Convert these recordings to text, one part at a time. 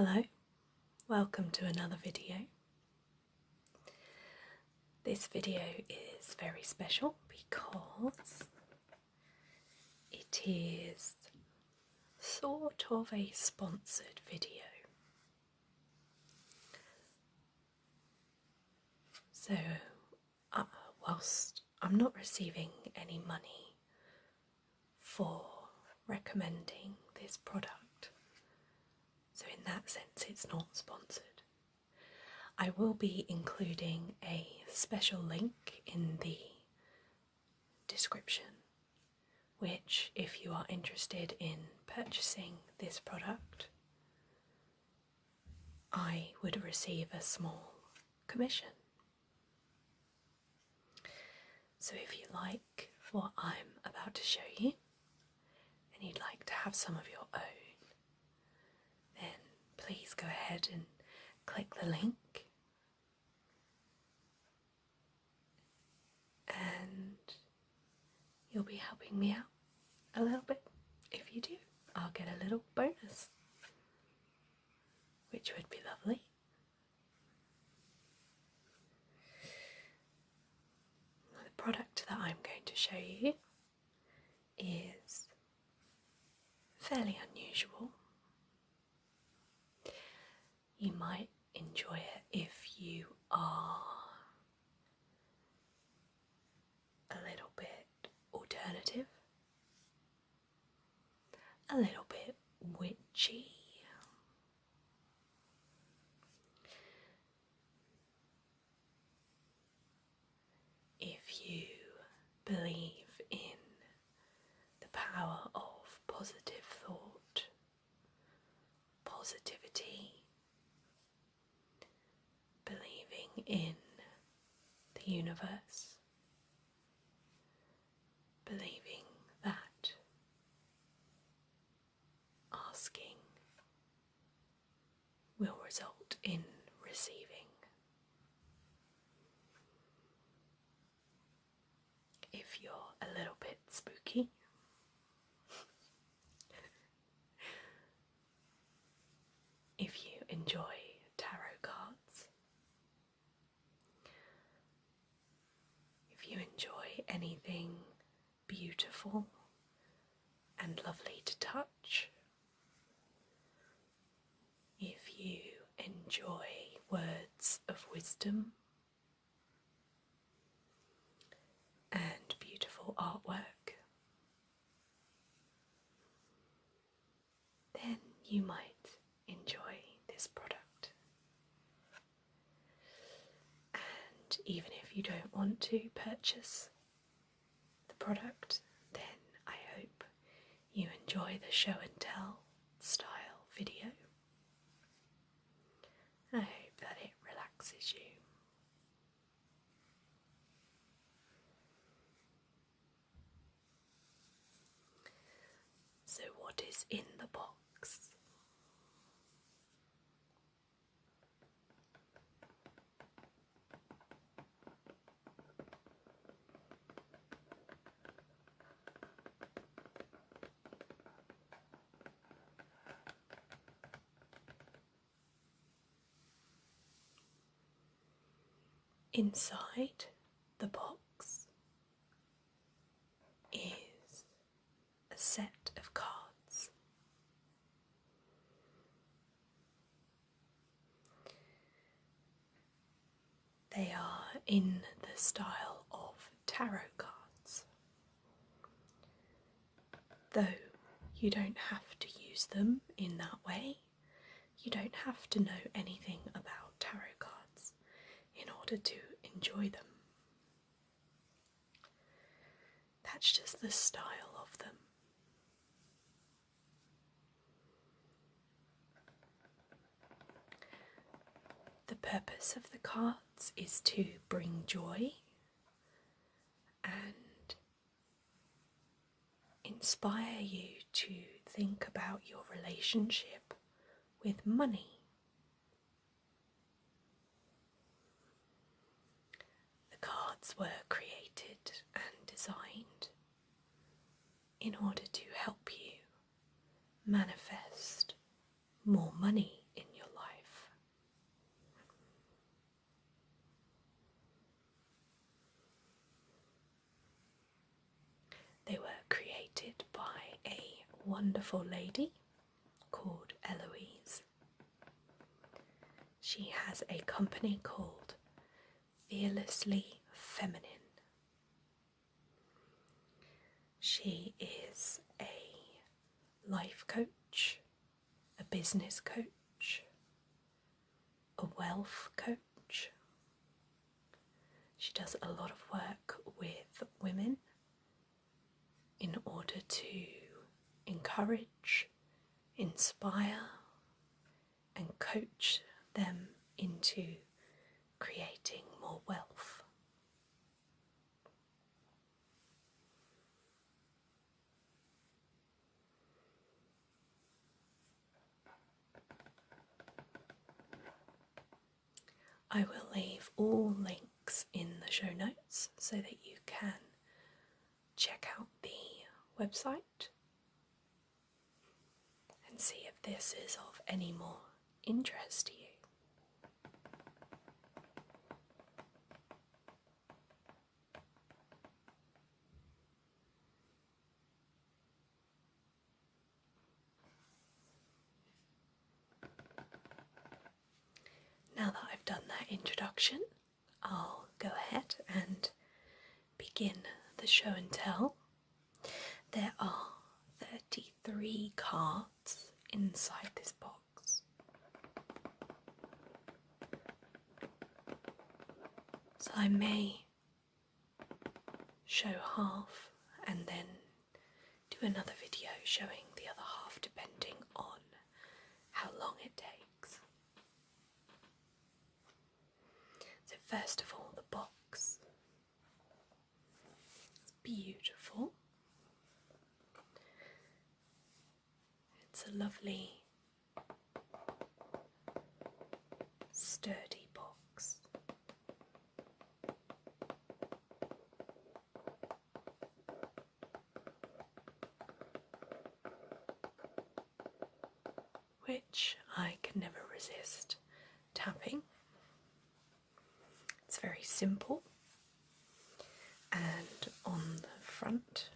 Hello, welcome to another video. This video is very special because it is sort of a sponsored video. So, whilst I'm not receiving any money for recommending this product, so in that sense it's not sponsored, I will be including a special link in the description, which, if you are interested in purchasing this product, I would receive a small commission. So if you like what I'm about to show you and you'd like to have some of your own, then please go ahead and click the link, and you'll be helping me out a little bit. If you do, I'll get a little bonus, which would be lovely. The product that I'm going to show you is fairly unusual. You might enjoy it if you are a little bit alternative, a little bit witchy, if you believe in the power of positive thought, positivity, believing in the universe, believing that asking will result in receiving. If you're a little bit spooky, if you enjoy tarot cards, if you enjoy anything beautiful and lovely to touch, if you enjoy words of wisdom and beautiful artwork, then you might enjoy this product. And even if you don't want to purchase the product, then I hope you enjoy the show and tell style video. And I hope that it relaxes you. So what is in the box? Inside the box is a set of cards. They are in the style of tarot cards, though you don't have to use them in that way. You don't have to know anything about tarot cards in order to enjoy them. That's just the style of them. The purpose of the cards is to bring joy and inspire you to think about your relationship with money. The cards were created and designed in order to help you manifest more money in wonderful lady called Eloise. She has a company called Fearlessly Feminine. She is a life coach, a business coach, a wealth coach. She does a lot of work with women in order to encourage, inspire, and coach them into creating more wealth. I will leave all links in the show notes so that you can check out the website and see if this is of any more interest to you. Now that I've done that introduction, I'll go ahead and begin the show and tell. There are 33 cards inside this box. So I may show half and then do another video showing the other half depending on how long it takes. So first of all, the box. It's beautiful. It's a lovely, sturdy box. Which I can never resist tapping. It's very simple, and on the front,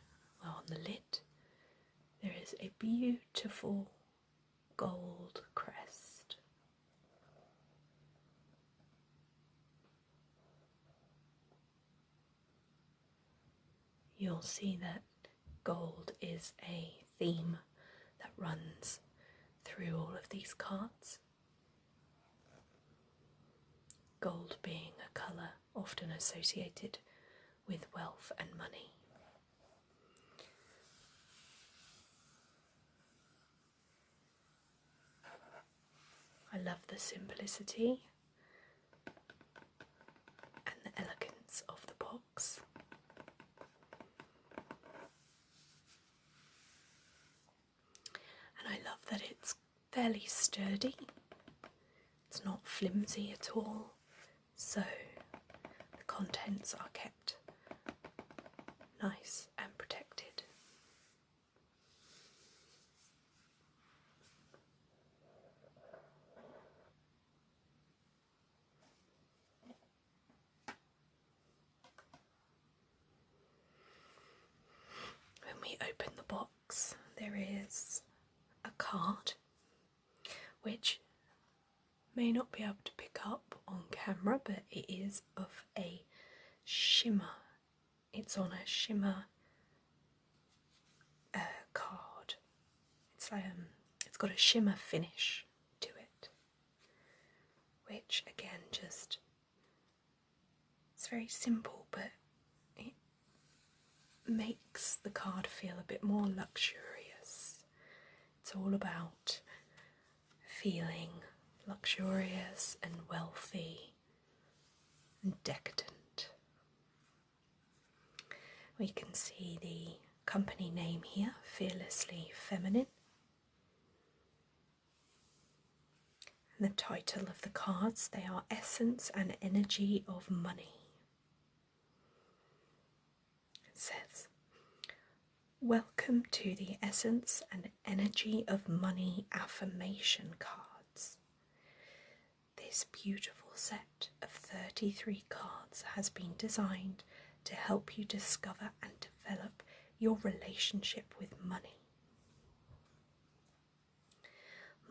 well, on the lid, there is a beautiful gold crest. You'll see that gold is a theme that runs through all of these cards. Gold being a colour often associated with wealth and money. I love the simplicity and the elegance of the box. And I love that it's fairly sturdy. It's not flimsy at all, so the contents are kept nice and protected. When we open the box, there is a card which may not be able to pick up on camera, but it is of a shimmer. It's on a shimmer card. It's got a shimmer finish to it, which again just, it's very simple, but it makes the card feel a bit more luxurious. It's all about feeling luxurious and wealthy and decadent. We can see the company name here, Fearlessly Feminine. And the title of the cards, they are Essence and Energy of Money. It says, welcome to the Essence and Energy of Money Affirmation cards. This beautiful set of 33 cards has been designed to help you discover and develop your relationship with money.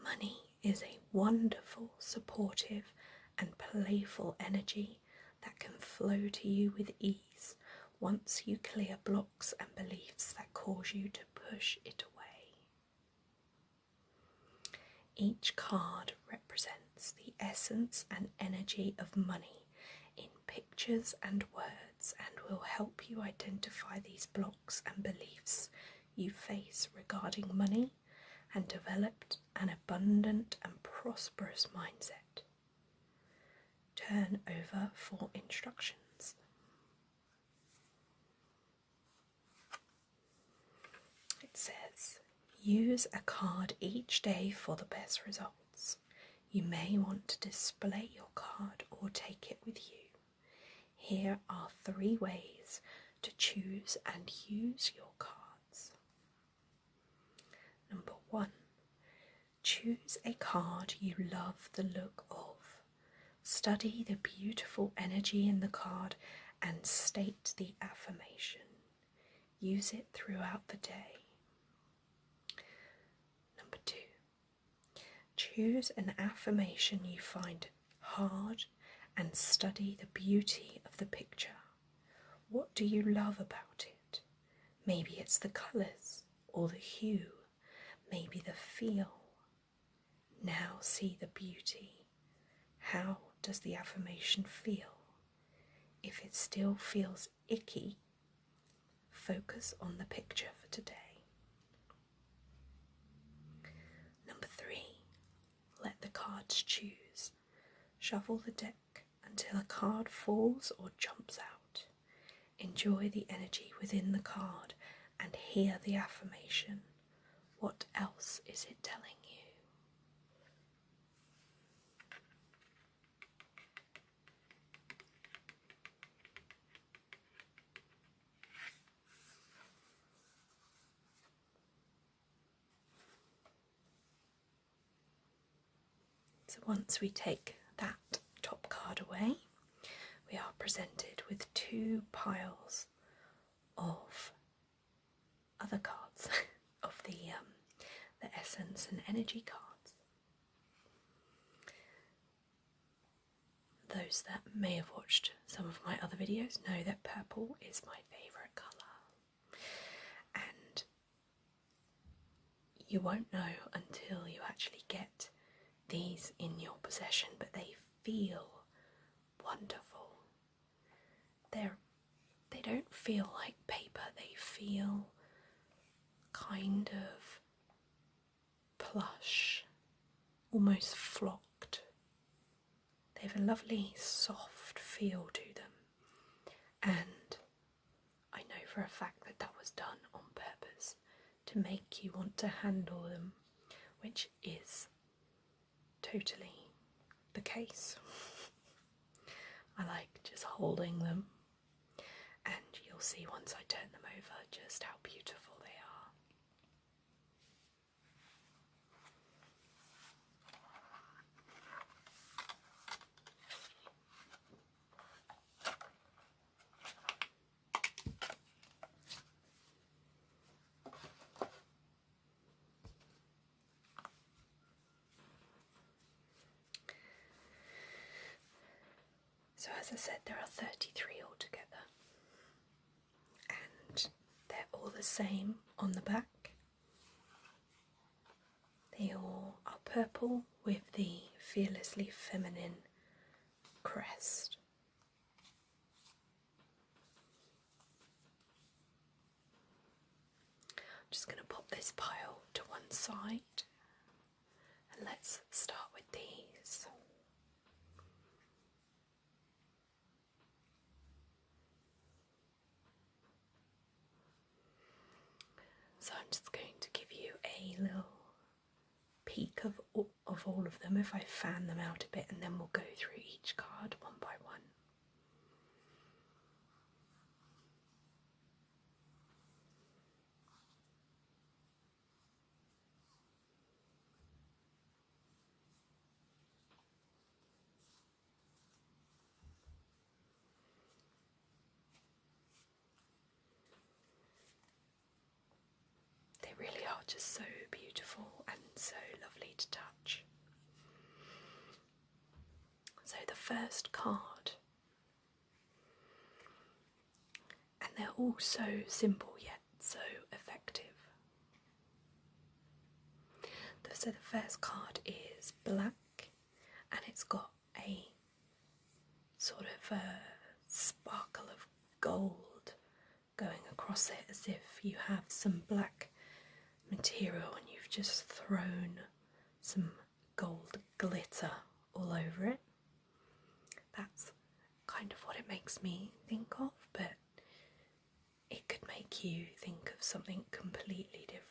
Money is a wonderful, supportive, and playful energy that can flow to you with ease once you clear blocks and beliefs that cause you to push it away. Each card represents the essence and energy of money in pictures and words and will help you identify these blocks and beliefs you face regarding money and develop an abundant and prosperous mindset. Turn over for instructions. It says, use a card each day for the best results. You may want to display your card or take it with you. Here are 3 ways to choose and use your cards. Number 1. Choose a card you love the look of. Study the beautiful energy in the card and state the affirmation. Use it throughout the day. Number 2. Choose an affirmation you find hard and study the beauty of the picture. What do you love about it? Maybe it's the colours or the hue, maybe the feel. Now see the beauty. How does the affirmation feel? If it still feels icky, focus on the picture for today. Number 3, let the cards choose. Shuffle the deck until a card falls or jumps out. Enjoy the energy within the card and hear the affirmation. What else is it telling you? So once we take that top card away, we are presented with 2 piles of other cards of the essence and energy cards. Those that may have watched some of my other videos know that purple is my favourite colour, and you won't know until you actually get these in your possession, but they feel wonderful. They don't feel like paper, they feel kind of plush, almost flocked. They have a lovely soft feel to them, and I know for a fact that that was done on purpose to make you want to handle them, which is totally the case. I like just holding them, and you'll see once I turn them over just how beautiful they are. So as I said, there are 33 altogether, and they're all the same on the back. They all are purple with the Fearlessly Feminine crest. I'm just going to pop this pile to one side, and let's start with these. So I'm just going to give you a little peek of all of them if I fan them out a bit, and then we'll go through each card one by one. They really are just so beautiful and so lovely to touch. So the first card, and they're all so simple yet so effective. So the first card is black, and it's got a sort of a sparkle of gold going across it, as if you have some black material and you've just thrown some gold glitter all over it. That's kind of what it makes me think of, but it could make you think of something completely different.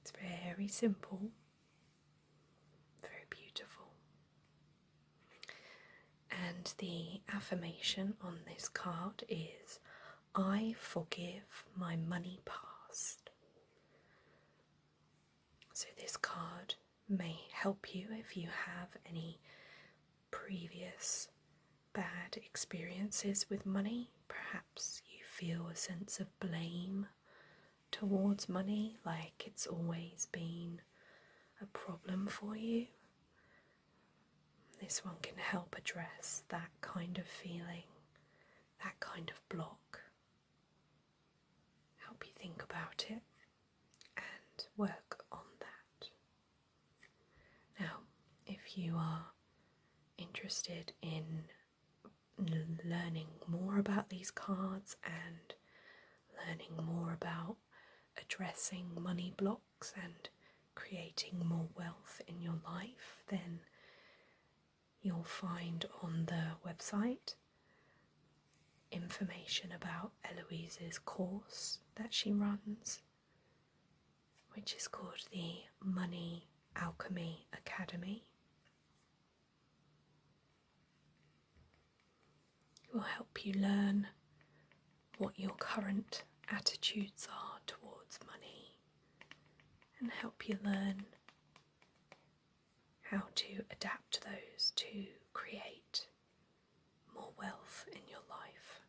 It's very simple, very beautiful. And the affirmation on this card is, I forgive my money past. So this card may help you if you have any previous bad experiences with money. Perhaps you feel a sense of blame towards money, like it's always been a problem for you. This one can help address that kind of feeling, that kind of block. Help you think about it and work on that. Now, if you are interested in learning more about these cards and learning more about addressing money blocks and creating more wealth in your life, then you'll find on the website information about Eloise's course that she runs, which is called the Money Alchemy Academy. It will help you learn what your current attitudes are towards money and help you learn how to adapt those to create more wealth in your life.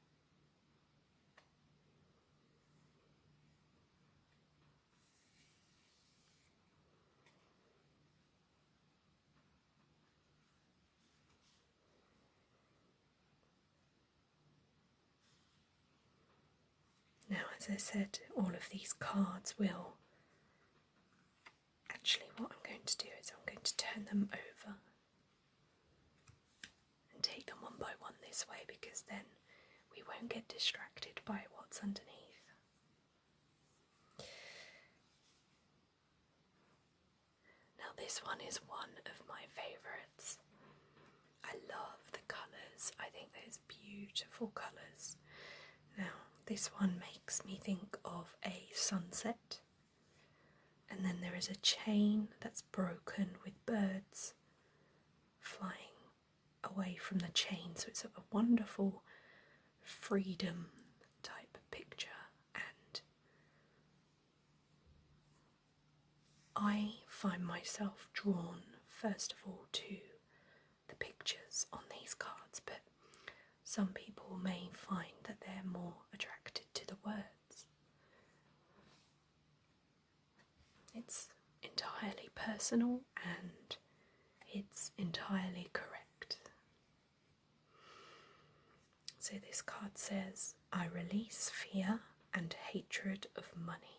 Now, as I said, all of these cards will... Actually, what I'm going to do is I'm going to turn them over and take them one by one this way, because then we won't get distracted by what's underneath. Now, this one is one of my favourites. I love the colours. I think there's beautiful colours. Now, this one makes me think of a sunset, and then there is a chain that's broken with birds flying away from the chain, so it's a wonderful freedom type picture. And I find myself drawn first of all to the pictures on these cards, but some people may find that they're more attracted to the words. It's entirely personal and it's entirely correct. So this card says, I release fear and hatred of money.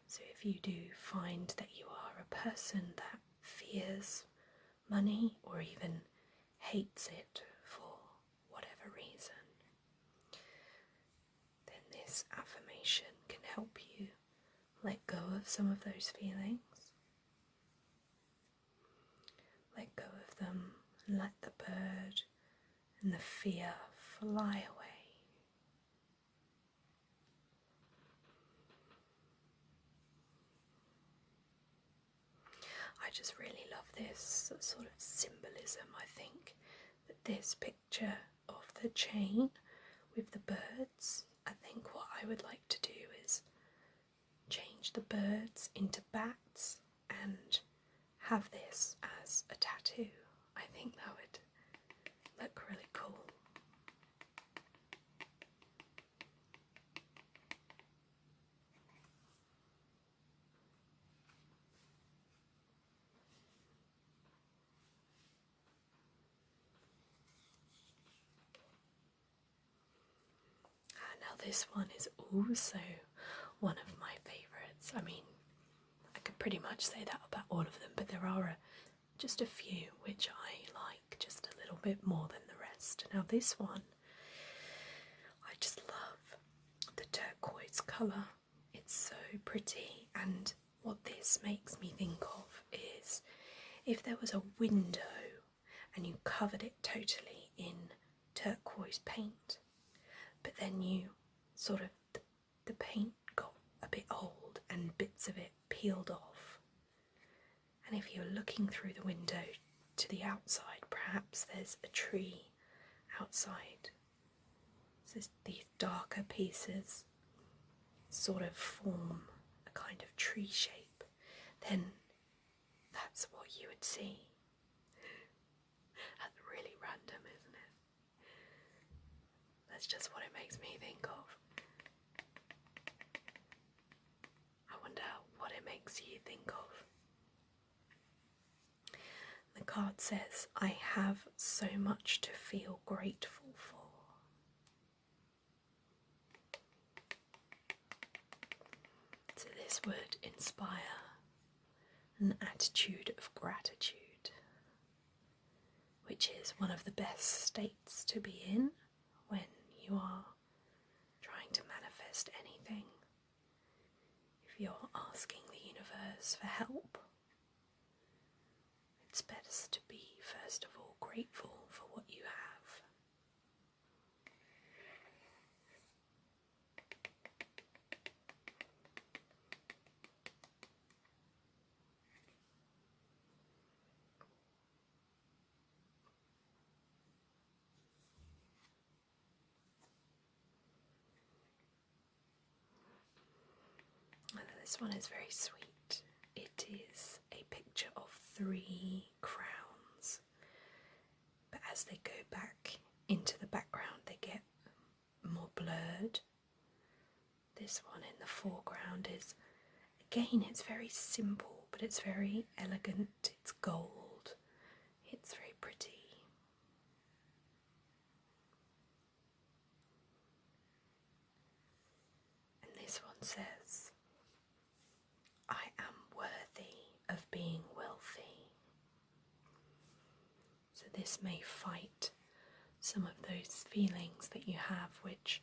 So if you do find that you are a person that fears money or even hates it for whatever reason, then this affirmation can help you let go of some of those feelings. Let go of them, let the bird and the fear fly away. I just really love this sort of symbolism. I think that this picture of the chain with the birds, I think what I would like to do is change the birds into bats and have this as a tattoo. I think that would look really cool. this one is also one of my favourites. I mean, I could pretty much say that about all of them, but there are just a few which I like just a little bit more than the rest. Now this one, I just love the turquoise colour. It's so pretty, and what this makes me think of is if there was a window and you covered it totally in turquoise paint, but then you sort of, the paint got a bit old and bits of it peeled off. And if you're looking through the window to the outside, perhaps there's a tree outside. So these darker pieces sort of form a kind of tree shape. Then that's what you would see. That's really random, isn't it? That's just what it makes me think of. I wonder what it makes you think of. The card says, I have so much to feel grateful for. So this would inspire an attitude of gratitude, which is one of the best states to be in when you are trying to manifest anything. If you're asking the universe for help, it's best to be, first of all, grateful for what you have. This one is very sweet. It is a picture of 3 crowns, but as they go back into the background they get more blurred. This one in the foreground is, again, it's very simple, but it's very elegant. It's gold. It's very pretty. And this one says, I am worthy of being wealthy. So this may fight some of those feelings that you have which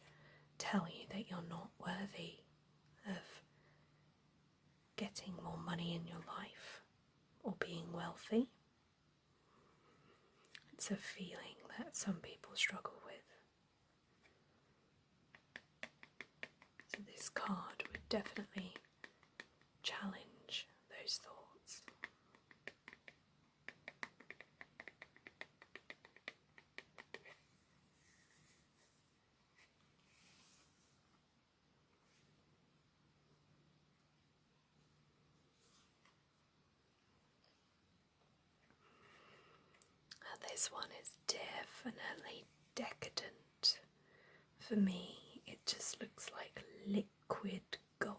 tell you that you're not worthy of getting more money in your life or being wealthy. It's a feeling that some people struggle with. So this card would definitely challenge those thoughts. This one is definitely decadent. For me, it just looks like liquid gold.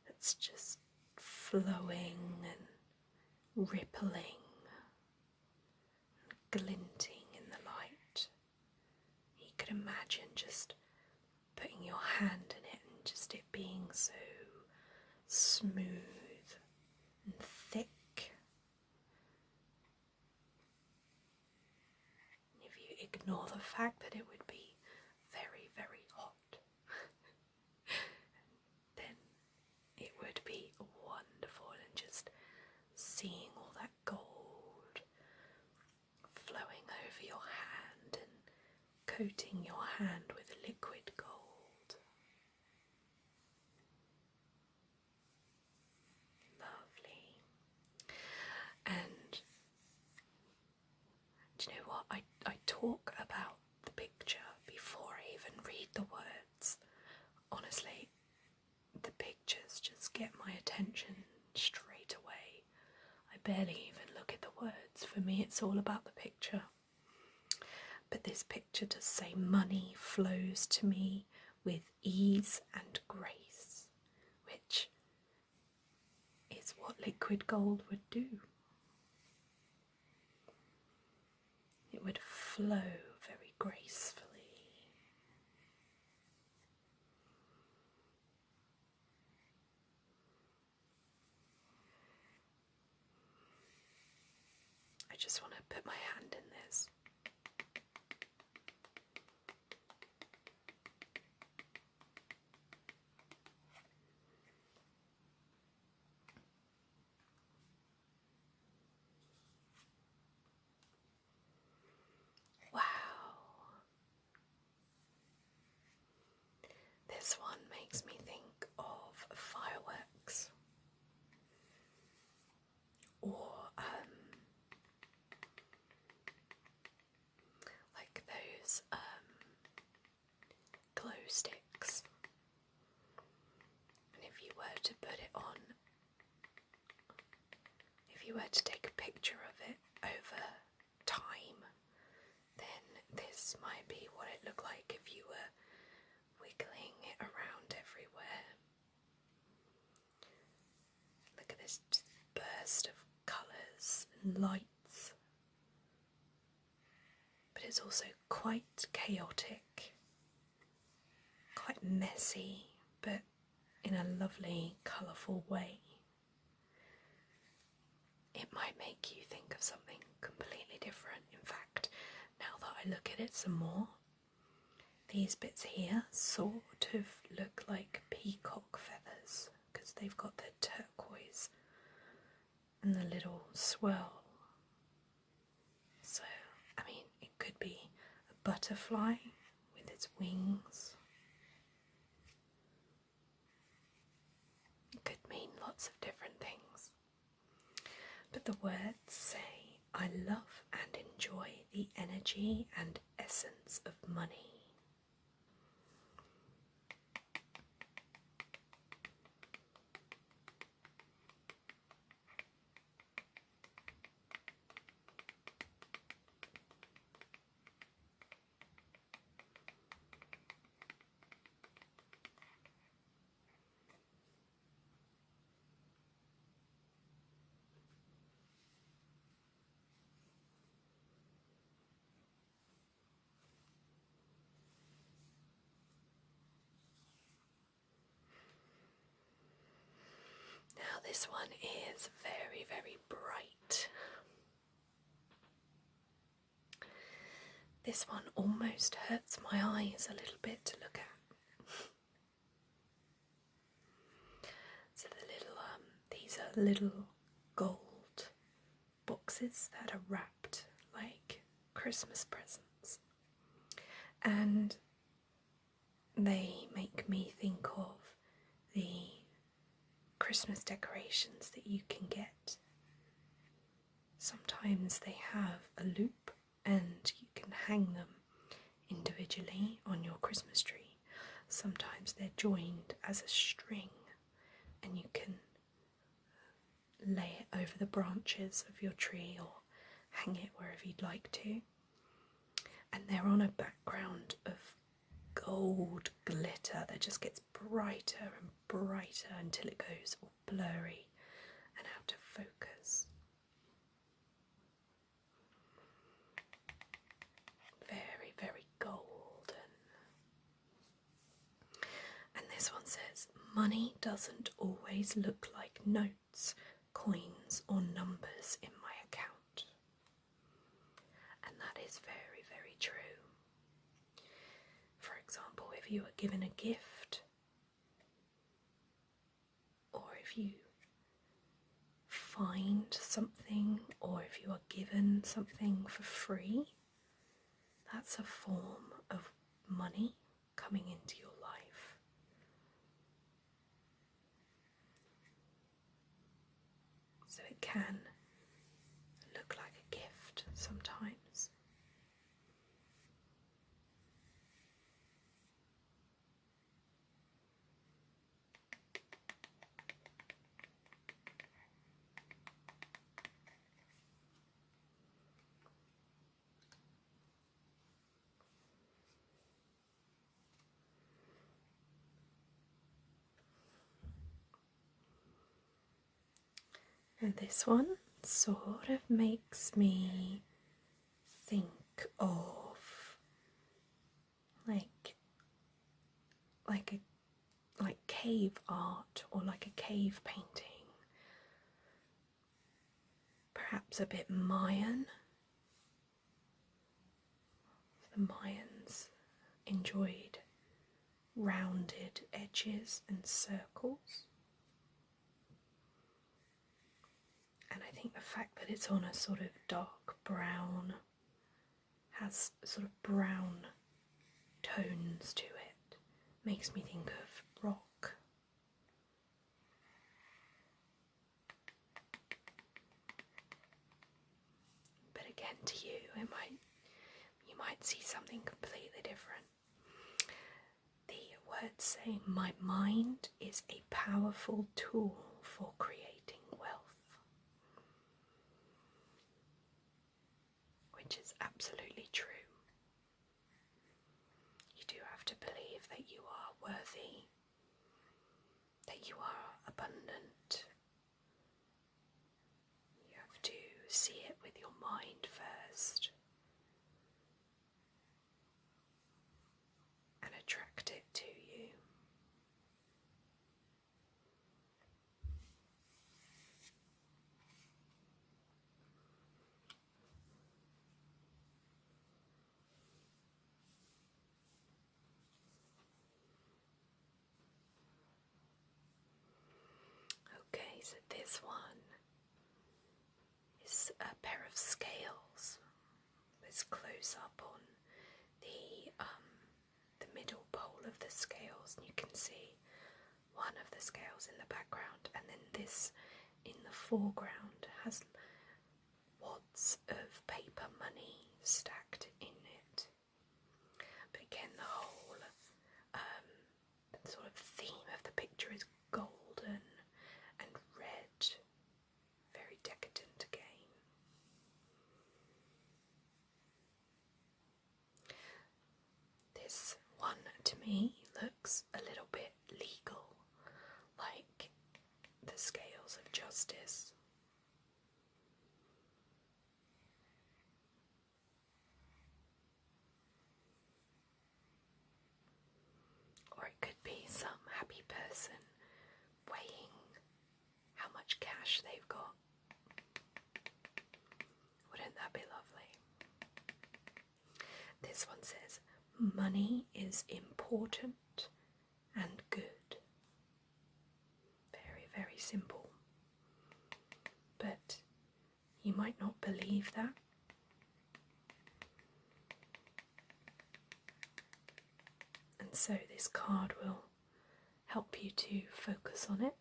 It's just flowing and rippling and glinting in the light. You could imagine just putting your hand in it and just it being so smooth and thick. If you ignore the fact that it would be very, very hot, then it would be wonderful, and just seeing all that gold flowing over your hand and coating your hand with liquid gold. Lovely. And do you know what? I talk about the picture before I even read the words. Honestly, the pictures just get my attention straight away. I barely even look at the words. For me, it's all about the picture. But this picture does say, money flows to me with ease and grace, which is what liquid gold would do. It would flow very gracefully. just want to put my hand in this. Wow. This one makes me think of fireworks, or like those glow sticks. And if you were to put it on, if you were to take a picture of it over time, then this might be what it looked like if you were wiggling it around everywhere. Look at this burst of colours and lights. But it's also quite chaotic, quite messy, but in a lovely, colourful way. It might make you think of something completely different. In fact, now that I look at it some more, these bits here sort of look like peacock feathers because they've got the turquoise and the little swirl. So, I mean, it could be a butterfly with its wings. It could mean lots of different things. But the words say, I love and enjoy the energy and essence of money. Now this one is very, very bright. This one almost hurts my eyes a little bit to look at. So these are little gold boxes that are wrapped like Christmas presents. And they make me think of the Christmas decorations that you can get. Sometimes they have a loop and you can hang them individually on your Christmas tree. Sometimes they're joined as a string and you can lay it over the branches of your tree or hang it wherever you'd like to. And they're on a background of gold glitter that just gets brighter and brighter until it goes all blurry and out of focus. Very, very golden. And this one says, money doesn't always look like notes, coins or numbers in my account. And that is very, very true. For example, if you are given a gift, or if you find something, or if you are given something for free, that's a form of money coming into your life. So it can look like a gift sometimes. And this one sort of makes me think of like cave art or like a cave painting. perhaps a bit Mayan. The Mayans enjoyed rounded edges and circles. And I think the fact that it's on a sort of dark brown, has sort of brown tones to it, makes me think of rock. But again, to you, you might see something completely different. The words say, "My mind is a powerful tool for creating wealth," which is absolutely true. You do have to believe that you are worthy, that you are abundant. You have to see it with your mind first and attract it to you. Okay, so this one is a pair of scales. It's close up on the middle pole of the scales, and you can see one of the scales in the background, and then this in the foreground has wads of paper money stacked in it. But again, the whole sort of theme of the picture is golden and red, very decadent again. This one to me looks a little bit legal, like the scales of justice. Or it could be some happy person weighing how much cash they've got. Wouldn't that be lovely? This one says, "Money is important and good." Very, very simple. But you might not believe that. And so this card will help you to focus on it.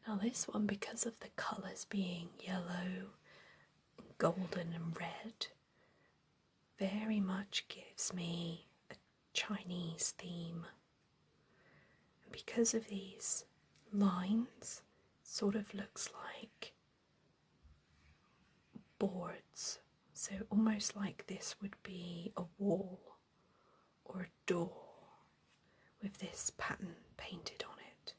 Now this one, because of the colours being yellow, golden and red, very much gives me a Chinese theme. And because of these lines, it sort of looks like boards. So almost like this would be a wall or a door with this pattern painted on it.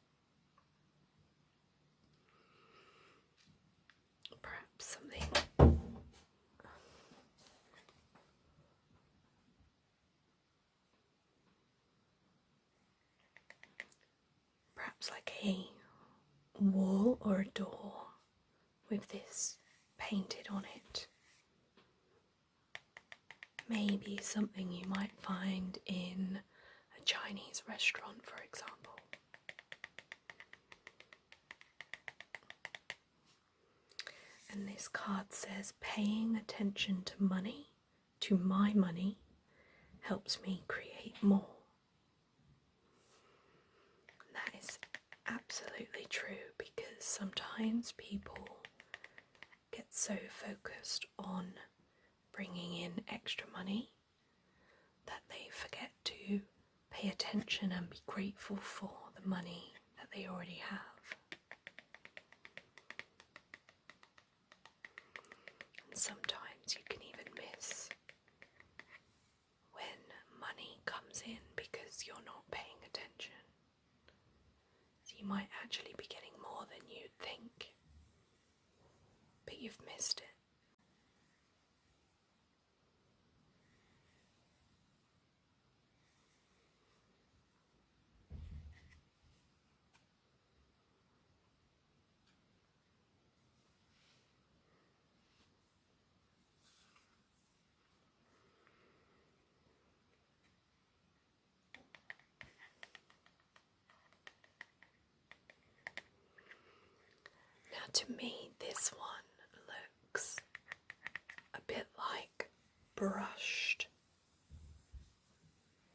Perhaps something like a wall or a door with this painted on it. Maybe something you might find in a Chinese restaurant, for example. And this card says, "Paying attention to money, to my money, helps me create more." And that is absolutely true, because sometimes people get so focused on bringing in extra money that they forget to pay attention and be grateful for the money that they already have. sometimes you can even miss when money comes in because you're not paying attention. So you might actually be getting more than you'd think, but you've missed it. Now to me this one looks a bit like brushed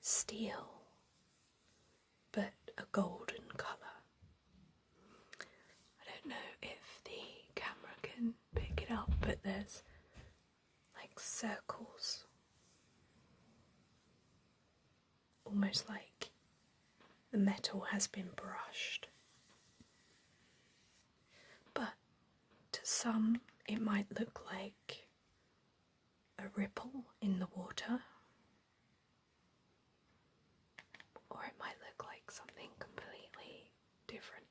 steel, but a golden colour. I don't know if the camera can pick it up, but there's like circles, almost like the metal has been brushed. But to some it might look like a ripple in the water, or it might look like something completely different.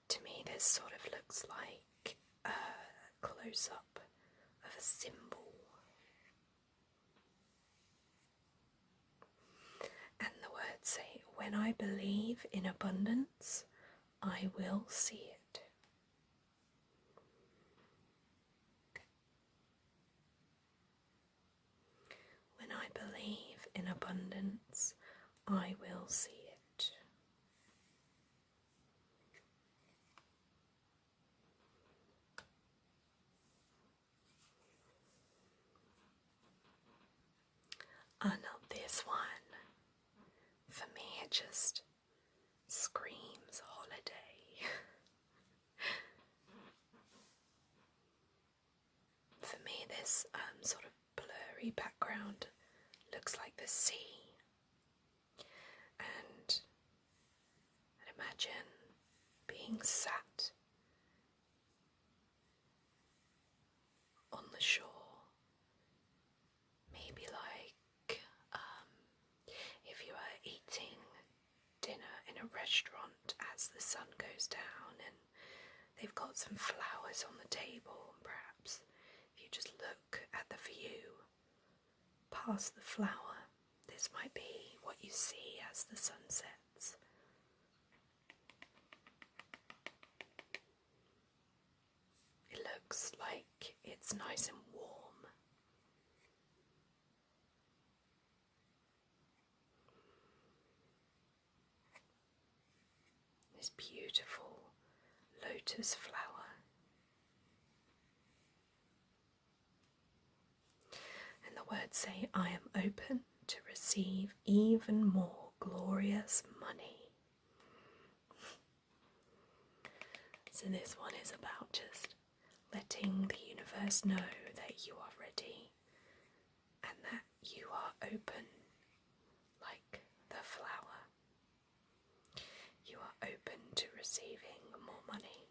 To me this sort of looks like a close-up of a symbol. And the words say, "When I believe in abundance, I will see it." When I believe in abundance, I will see it. I love this one. For me, it just screams holiday. For me, this sort of blurry background looks like the sea. And I'd imagine being sat on the shore. Maybe like if you are eating dinner in a restaurant as the sun goes down and they've got some flowers on the table, and perhaps if you just look at the view past the flower, this might be what you see as the sun sets. It looks like it's nice and warm. This beautiful lotus flower. And the words say, "I am open to receive even more glorious money." So this one is about just letting the universe know that you are ready and that you are open like the flower. You are open to receiving more money.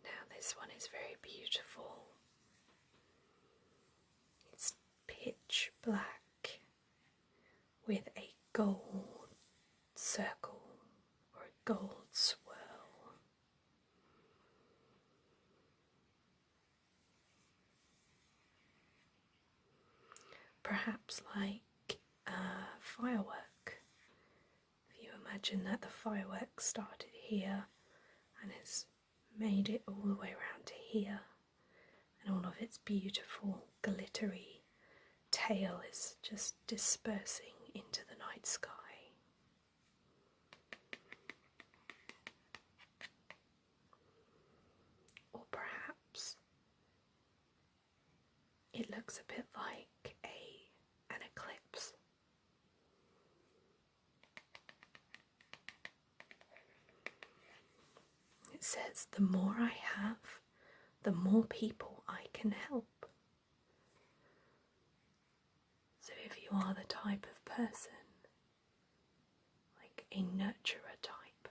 Now this one is very beautiful. It's pitch black with a gold circle or a gold swirl. Perhaps like a firework. If you imagine that the firework started here and has made it all the way around to here, and all of its beautiful glittery tail is just dispersing into the night sky. Or perhaps it looks a bit like an eclipse. the more I have, the more people I can help. So if you are the type of person, like a nurturer type,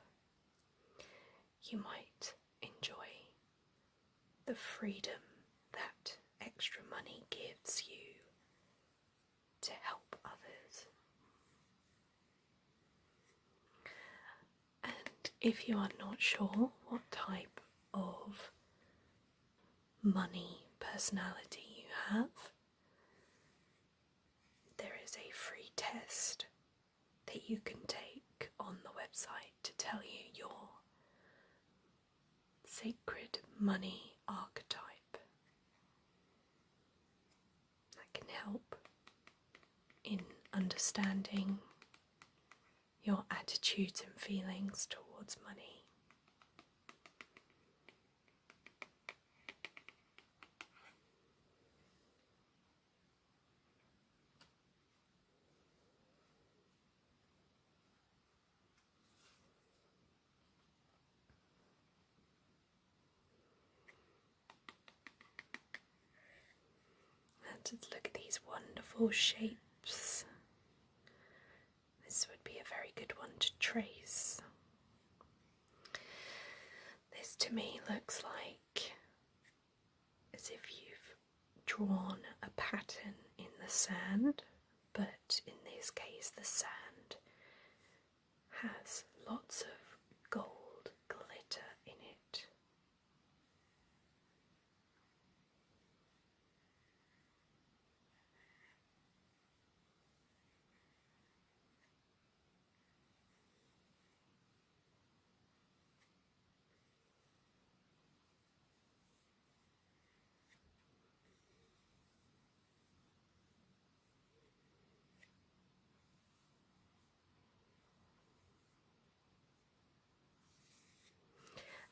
you might enjoy the freedom that extra money gives you to help others. And if you are not sure what type of money personality you have, there is a free test that you can take on the website to tell you your sacred money archetype. That can help in understanding your attitudes and feelings towards money. And just look at these wonderful shapes. This would be a very good one to trace. This to me looks like as if you've drawn a pattern in the sand, but in this case the sand has lots of gold glitter in it.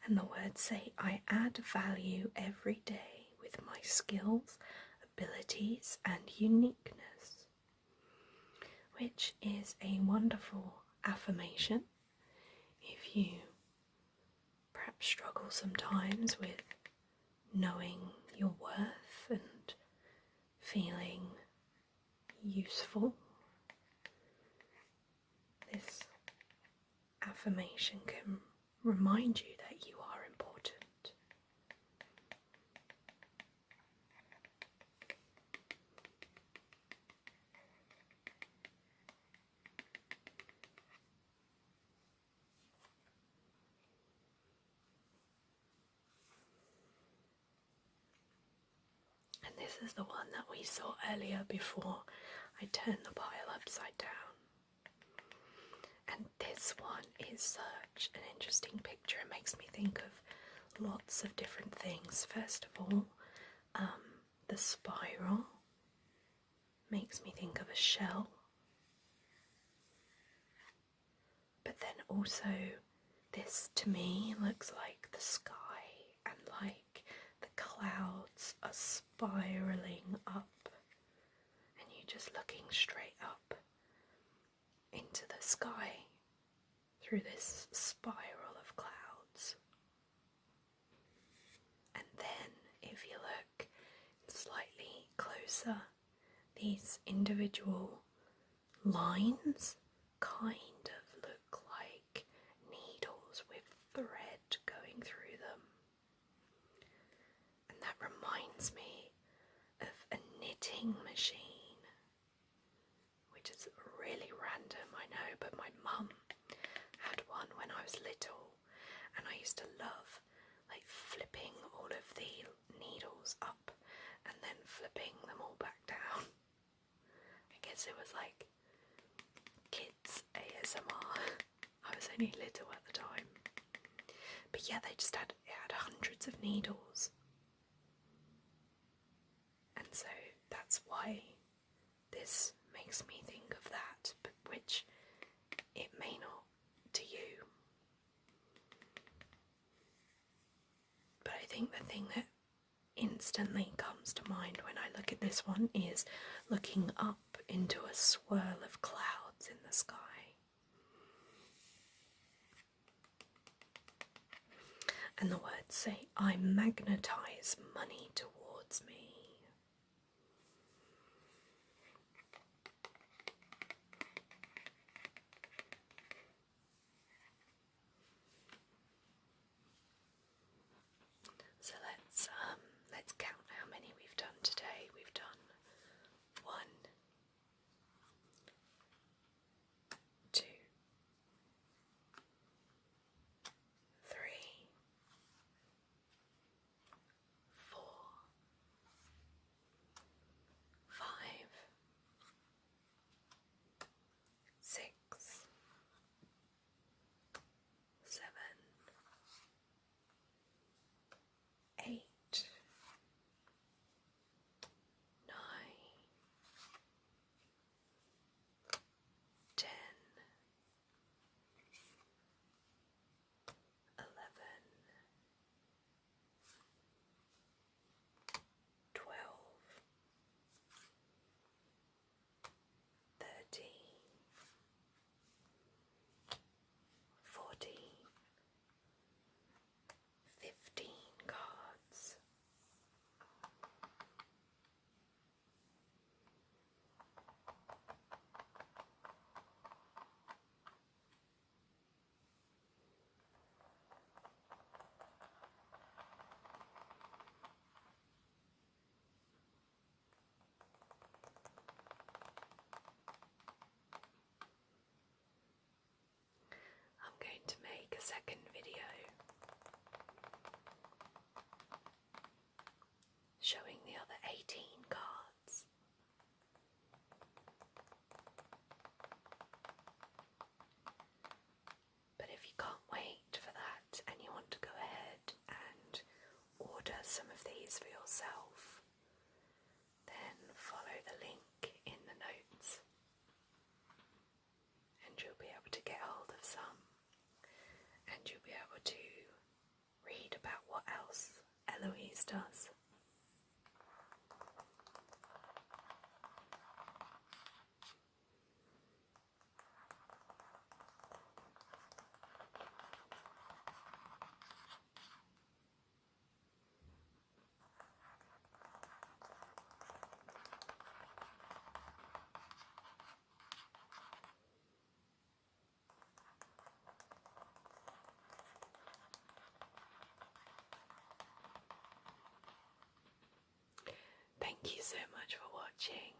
And the words say, I add value every day with my skills, abilities and uniqueness, which is a wonderful affirmation if you perhaps struggle sometimes with knowing your worth and feeling useful. This affirmation can remind you that you are important. And this is the one that we saw earlier before I turned the pile upside down. And this one is such an interesting picture. It makes me think of lots of different things. First of all, the spiral makes me think of a shell. But then also, this to me looks like the sky and like the clouds are spiraling up and you're just looking straight up into the sky through this spiral of clouds. And then if you look slightly closer, these individual lines kind of look like needles with thread going through them. And that reminds me of a knitting machine, which is really random, I know, but my mum had one when I was little, and I used to love like flipping all of the needles up and then flipping them all back down. I guess it was like kids ASMR. I was only little at the time. But yeah, it had hundreds of needles. And so that's why this makes me think of that, but which it may not to you. But I think the thing that instantly comes to mind when I look at this one is looking up into a swirl of clouds in the sky. And the words say, I magnetize money towards me. So let's count how many we've done today. We've done 1, 2, 3, 4, 5, 6, 7, 8, 9, 10, 11, 12, 13, 14, 15 cards. I'm going to make a second video showing the other 18 cards. But if you can't wait for that and you want to go ahead and order some of these for yourself, then follow the link in the notes and you'll be able to get hold of some, and you'll be able to read about what else Eloise does. Thank you so much for watching.